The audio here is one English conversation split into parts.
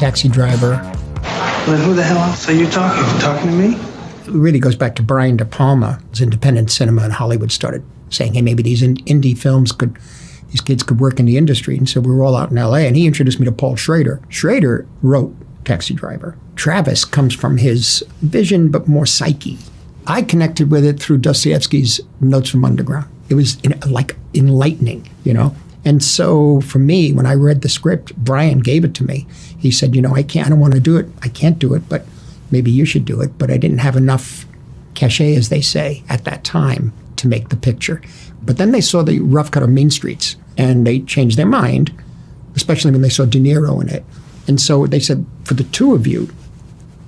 Taxi Driver. Well, who the hell else are you talking to? Talking to me? It really goes back to Brian De Palma. As independent cinema in Hollywood started saying, hey, maybe these indie films these kids could work in the industry. And so we were all out in L.A., and he introduced me to Paul Schrader. Schrader wrote Taxi Driver. Travis comes from his vision, but more psyche. I connected with it through Dostoevsky's Notes from Underground. It was like enlightening, you know? And so for me, when I read the script, Brian gave it to me. He said, you know, I don't want to do it. I can't do it, but maybe you should do it. But I didn't have enough cachet, as they say, at that time to make the picture. But then they saw the rough cut of Mean Streets, and they changed their mind, especially when they saw De Niro in it. And so they said, for the two of you,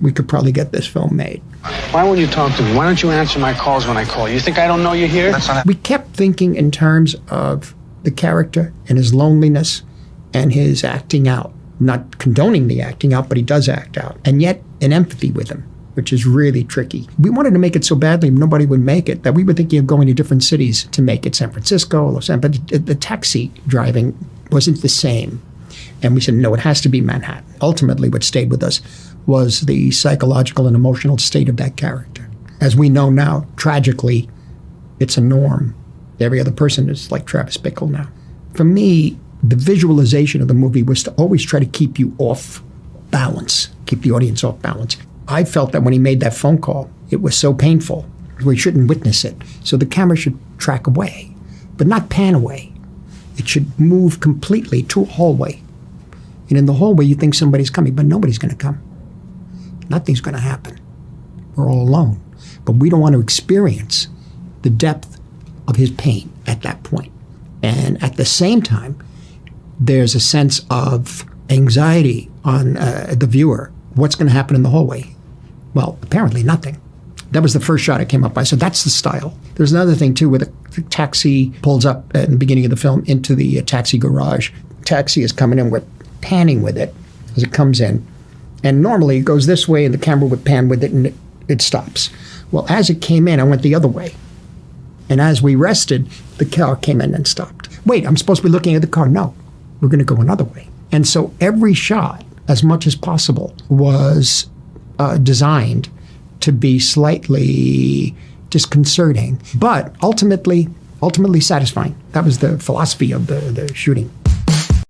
we could probably get this film made. Why won't you talk to me? Why don't you answer my calls when I call? You think I don't know you're here? We kept thinking in terms of the character and his loneliness and his acting out. Not condoning the acting out, but he does act out. And yet an empathy with him, which is really tricky. We wanted to make it so badly nobody would make it that we were thinking of going to different cities to make it, San Francisco, Los Angeles, but the taxi driving wasn't the same. And we said, no, it has to be Manhattan. Ultimately, what stayed with us was the psychological and emotional state of that character. As we know now, tragically, it's a norm. Every other person is like Travis Bickle now. For me, the visualization of the movie was to always try to keep you off balance, keep the audience off balance. I felt that when he made that phone call, it was so painful, we shouldn't witness it. So the camera should track away, but not pan away. It should move completely to a hallway. And in the hallway, you think somebody's coming, but nobody's going to come. Nothing's going to happen. We're all alone. But we don't want to experience the depth of his pain at that point. And at the same time, there's a sense of anxiety on the viewer. What's going to happen in the hallway? Well, apparently nothing. That was the first shot I came up by. So that's the style. There's another thing, too, where the taxi pulls up at the beginning of the film into the taxi garage. Taxi is coming in. We're panning with it as it comes in. And normally it goes this way and the camera would pan with it and it stops. Well, as it came in, I went the other way. And as we rested, the car came in and stopped. Wait, I'm supposed to be looking at the car. No, we're going to go another way. And so every shot, as much as possible, was designed to be slightly disconcerting, but ultimately satisfying. That was the philosophy of the shooting.